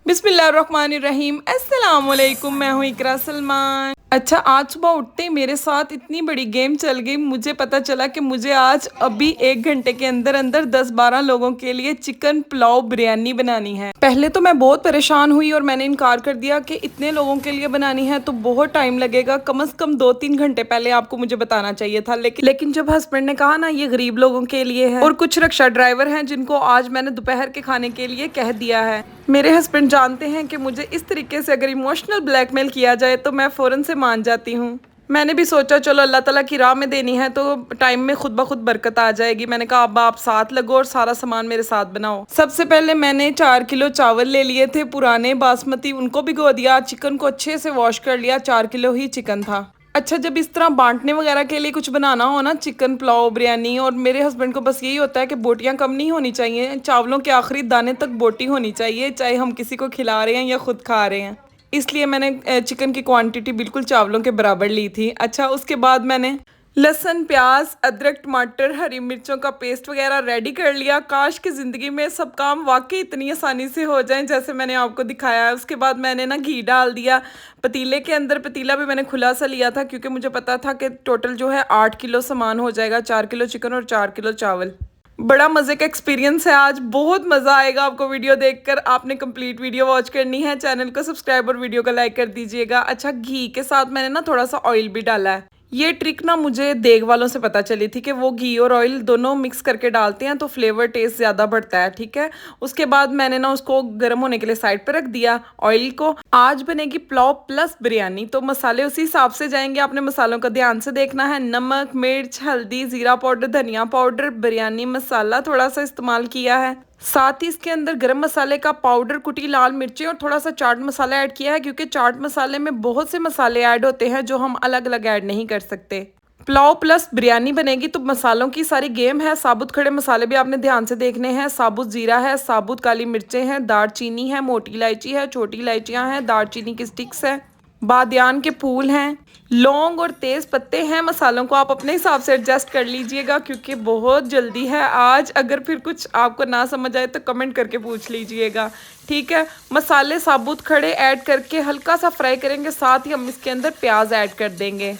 बिस्मिल्लाहिर्रहमानिर्रहीम। अस्सलाम वालेकुम। मैं हूँ इकरा सलमान। अच्छा, आज सुबह उठते ही मेरे साथ इतनी बड़ी गेम चल गई। मुझे पता चला कि मुझे आज अभी 1 घंटे के अंदर अंदर 10-12 लोगों के लिए चिकन पुलाव बिरयानी बनानी है। पहले तो मैं बहुत परेशान हुई और मैंने इनकार कर दिया कि इतने लोगों के लिए बनानी है तो बहुत टाइम लगेगा, कम से कम 2-3 घंटे पहले आपको मुझे बताना चाहिए था। लेकिन जब हस्बैंड ने कहा ना ये गरीब लोगों के लिए है और कुछ रिक्शा ड्राइवर हैं जिनको आज मैंने दोपहर के खाने के लिए कह दिया है। मेरे हस्बैंड जानते हैं कि मुझे इस तरीके से अगर इमोशनल ब्लैकमेल किया जाए तो मैं फ़ौरन से मान जाती हूँ। मैंने भी सोचा चलो अल्लाह ताला की राह में देनी है तो टाइम में खुद ब खुद बरकत आ जाएगी। मैंने कहा अब आप साथ लगो और सारा सामान मेरे साथ बनाओ। सबसे पहले मैंने 4 किलो चावल ले लिए थे पुराने बासमती, उनको भिगो दिया। चिकन को अच्छे से वॉश कर लिया, 4 किलो ही चिकन था। अच्छा, जब इस तरह बांटने वगैरह के लिए कुछ बनाना हो ना, चिकन पुलाव बिरयानी, और मेरे हस्बैंड को बस यही होता है कि बोटियां कम नहीं होनी चाहिए, चावलों के आखिरी दाने तक बोटी होनी चाहिए, चाहे हम किसी को खिला रहे हैं या खुद खा रहे हैं। इसलिए मैंने चिकन की क्वांटिटी बिल्कुल चावलों के बराबर ली थी। अच्छा, उसके बाद मैंने लहसुन, प्याज, अदरक, टमाटर, हरी मिर्चों का पेस्ट वगैरह रेडी कर लिया। काश की ज़िंदगी में सब काम वाकई इतनी आसानी से हो जाएं जैसे मैंने आपको दिखाया है। उसके बाद मैंने ना घी डाल दिया पतीले के अंदर। पतीला भी मैंने खुला सा लिया था क्योंकि मुझे पता था कि टोटल जो है 8 किलो सामान हो जाएगा, 4 किलो चिकन और 4 किलो चावल। बड़ा मज़े का एक्सपीरियंस है आज, बहुत मज़ा आएगा आपको वीडियो देखकर। आपने कंप्लीट वीडियो वॉच करनी है, चैनल को सब्सक्राइब और वीडियो को लाइक कर दीजिएगा। अच्छा, घी के साथ मैंने ना थोड़ा सा ऑयल भी डाला है। ये ट्रिक ना मुझे देग वालों से पता चली थी कि वो घी और ऑयल दोनों मिक्स करके डालते हैं तो फ्लेवर टेस्ट ज़्यादा बढ़ता है। ठीक है, उसके बाद मैंने ना उसको गर्म होने के लिए साइड पर रख दिया ऑयल को। आज बनेगी पुलाव प्लस बिरयानी तो मसाले उसी हिसाब से जाएंगे। आपने मसालों का ध्यान से देखना है। नमक, मिर्च, हल्दी, ज़ीरा पाउडर, धनिया पाउडर, बिरयानी मसाला थोड़ा सा इस्तेमाल किया है। साथ ही इसके अंदर गरम मसाले का पाउडर, कुटी लाल मिर्चें और थोड़ा सा चाट मसाला ऐड किया है क्योंकि चाट मसाले में बहुत से मसाले ऐड होते हैं जो हम अलग अलग ऐड नहीं कर सकते। पुलाव प्लस बिरयानी बनेगी तो मसालों की सारी गेम है। साबुत खड़े मसाले भी आपने ध्यान से देखने हैं। साबुत जीरा है, साबुत काली मिर्चें हैं, दालचीनी है, मोटी इलायची है, छोटी इलायचियाँ हैं, दालचीनी की स्टिक्स है, बादियान के फूल हैं, लौंग और तेज पत्ते हैं। मसालों को आप अपने हिसाब से एडजस्ट कर लीजिएगा क्योंकि बहुत जल्दी है आज। अगर फिर कुछ आपको ना समझ आए तो कमेंट करके पूछ लीजिएगा, ठीक है। मसाले साबुत खड़े ऐड करके हल्का सा फ्राई करेंगे, साथ ही हम इसके अंदर प्याज ऐड कर देंगे।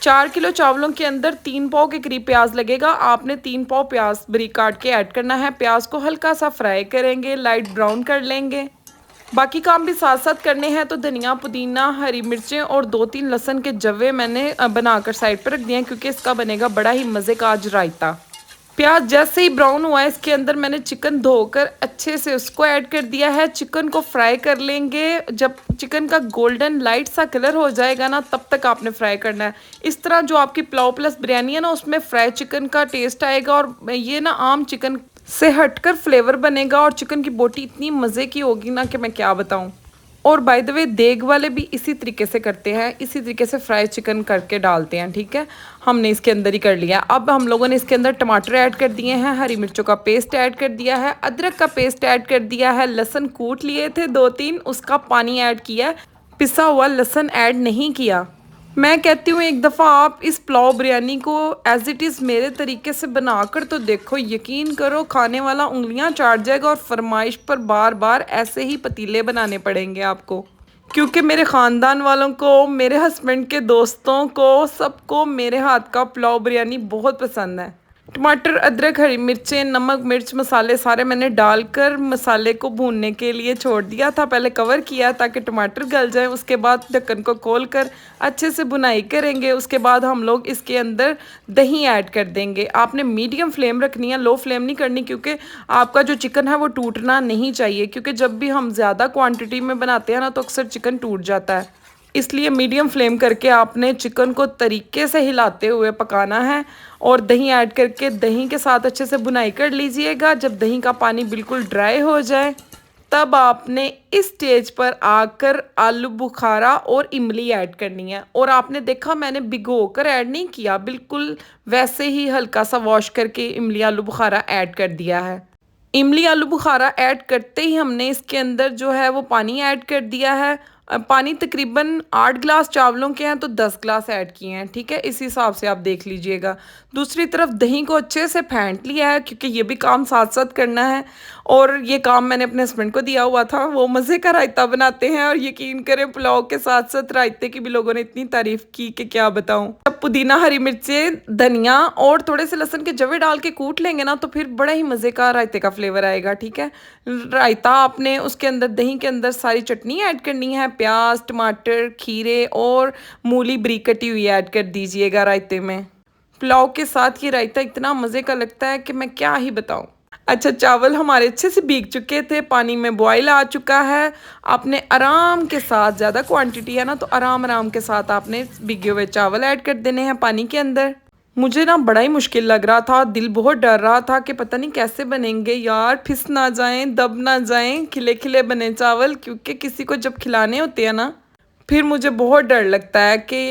4 किलो चावलों के अंदर 3 पाव के करीब प्याज लगेगा। आपने 3 पाव प्याज बारीक काट के ऐड करना है। प्याज को हल्का सा फ्राई करेंगे, लाइट ब्राउन कर लेंगे। बाकी काम भी साथ साथ करने हैं तो धनिया, पुदीना, हरी मिर्चें और 2-3 लहसुन के जवे मैंने बनाकर साइड पर रख दिए हैं क्योंकि इसका बनेगा बड़ा ही मज़े का आज रायता। प्याज जैसे ही ब्राउन हुआ है इसके अंदर मैंने चिकन धोकर अच्छे से उसको ऐड कर दिया है। चिकन को फ्राई कर लेंगे। जब चिकन का गोल्डन लाइट सा कलर हो जाएगा ना तब तक आपने फ्राई करना है। इस तरह जो आपकी पुलाव प्लस बिरयानी है ना उसमें फ्राई चिकन का टेस्ट आएगा और ये ना आम चिकन से हटकर फ्लेवर बनेगा और चिकन की बोटी इतनी मज़े की होगी ना कि मैं क्या बताऊं। और बाय द वे देग वाले भी इसी तरीके से करते हैं, इसी तरीके से फ्राई चिकन करके डालते हैं। ठीक है, हमने इसके अंदर ही कर लिया। अब हम लोगों ने इसके अंदर टमाटर ऐड कर दिए हैं, हरी मिर्चों का पेस्ट ऐड कर दिया है, अदरक का पेस्ट ऐड कर दिया है, लहसुन कूट लिए थे 2-3 उसका पानी ऐड किया, पिसा हुआ लहसुन ऐड नहीं किया। मैं कहती हूँ एक दफ़ा आप इस पुलाव बिरयानी को एज़ इट इज़ मेरे तरीके से बनाकर तो देखो, यकीन करो खाने वाला उंगलियां चाट जाएगा और फरमाइश पर बार बार ऐसे ही पतीले बनाने पड़ेंगे आपको क्योंकि मेरे ख़ानदान वालों को, मेरे हस्बैंड के दोस्तों को, सबको मेरे हाथ का पुलाव बिरयानी बहुत पसंद है। टमाटर, अदरक, हरी मिर्चें, नमक, मिर्च, मसाले सारे मैंने डालकर मसाले को भूनने के लिए छोड़ दिया था। पहले कवर किया ताकि टमाटर गल जाए। उसके बाद ढक्कन को खोलकर अच्छे से भुनाई करेंगे। उसके बाद हम लोग इसके अंदर दही ऐड कर देंगे। आपने मीडियम फ्लेम रखनी है, लो फ्लेम नहीं करनी क्योंकि आपका जो चिकन है वो टूटना नहीं चाहिए क्योंकि जब भी हम ज़्यादा क्वान्टिटी में बनाते हैं ना तो अक्सर चिकन टूट जाता है। इसलिए मीडियम फ्लेम करके आपने चिकन को तरीके से हिलाते हुए पकाना है और दही ऐड करके दही के साथ अच्छे से भुनाई कर लीजिएगा। जब दही का पानी बिल्कुल ड्राई हो जाए तब आपने इस स्टेज पर आकर आलू बुखारा और इमली ऐड करनी है। और आपने देखा मैंने भिगो कर ऐड नहीं किया, बिल्कुल वैसे ही हल्का सा वॉश करके इमली आलू बुखारा ऐड कर दिया है। इमली आलू बुखारा ऐड करते ही हमने इसके अंदर जो है वो पानी ऐड कर दिया है। पानी तकरीबन 8 गिलास चावलों के हैं तो 10 गिलास ऐड किए हैं, ठीक है, इस हिसाब से आप देख लीजिएगा। दूसरी तरफ दही को अच्छे से फेंट लिया है क्योंकि ये भी काम साथ साथ करना है, और ये काम मैंने अपने हस्बैंड को दिया हुआ था। वो मज़े का रायता बनाते हैं और यकीन करें पुलाव के साथ साथ रायते की भी लोगों ने इतनी तारीफ़ की कि क्या बताऊँ। अब पुदीना, हरी मिर्चें, धनिया और थोड़े से लहसुन के जवे डाल के कूट लेंगे ना तो फिर बड़ा ही मज़े का रायते का फ्लेवर आएगा, ठीक है। रायता आपने उसके अंदर, दही के अंदर सारी चटनी ऐड करनी है, प्याज, टमाटर, खीरे और मूली बारीक कटी हुई ऐड कर दीजिएगा रायते में। पुलाव के साथ ये रायता इतना मज़े का लगता है कि मैं क्या ही बताऊँ। अच्छा, चावल हमारे अच्छे से भीग चुके थे, पानी में बॉयल आ चुका है। आपने आराम के साथ, ज़्यादा क्वांटिटी है ना तो आराम आराम के साथ आपने भीगे हुए चावल ऐड कर देने हैं पानी के अंदर। मुझे ना बड़ा ही मुश्किल लग रहा था, दिल बहुत डर रहा था कि पता नहीं कैसे बनेंगे यार, फिस ना जाएं, दब ना जाएं, खिले खिले बने चावल, क्योंकि किसी को जब खिलाने होते हैं ना फिर मुझे बहुत डर लगता है कि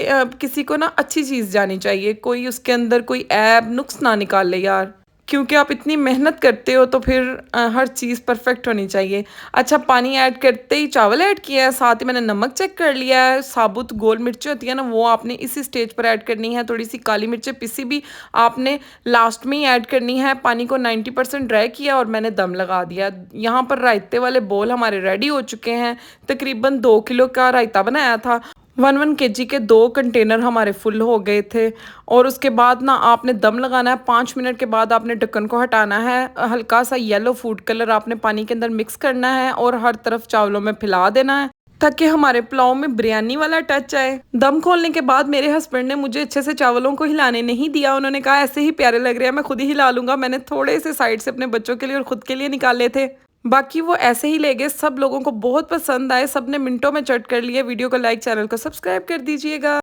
किसी को ना अच्छी चीज़ जानी चाहिए, कोई उसके अंदर कोई ऐब नुक्स ना निकाल ले यार, क्योंकि आप इतनी मेहनत करते हो तो फिर हर चीज़ परफेक्ट होनी चाहिए। अच्छा, पानी ऐड करते ही चावल ऐड किया है, साथ ही मैंने नमक चेक कर लिया है। साबुत गोल मिर्चें होती है ना, वो आपने इसी स्टेज पर ऐड करनी है। थोड़ी सी काली मिर्चें पिसी भी आपने लास्ट में ही ऐड करनी है। पानी को 90% ड्राई किया और मैंने दम लगा दिया। यहाँ पर रायते वाले बोल हमारे रेडी हो चुके हैं। तकरीबन 2 किलो का रायता बनाया था। 1 kg के 2 कंटेनर हमारे फुल हो गए थे। और उसके बाद ना आपने दम लगाना है। 5 मिनट के बाद आपने ढक्कन को हटाना है। हल्का सा येलो फूड कलर आपने पानी के अंदर मिक्स करना है और हर तरफ चावलों में फैला देना है ताकि हमारे पुलाव में बिरयानी वाला टच आए। दम खोलने के बाद मेरे हस्बैंड ने मुझे अच्छे से चावलों को हिलाने नहीं दिया। उन्होंने कहा ऐसे ही प्यारे लग रहे हैं, मैं खुद ही हिला लूंगा। मैंने थोड़े से साइड से अपने बच्चों के लिए और खुद के लिए निकाले थे, बाकी वो ऐसे ही ले गए। सब लोगों को बहुत पसंद आए, सब ने मिनटों में चट कर लिए। वीडियो को लाइक, चैनल को सब्सक्राइब कर दीजिएगा।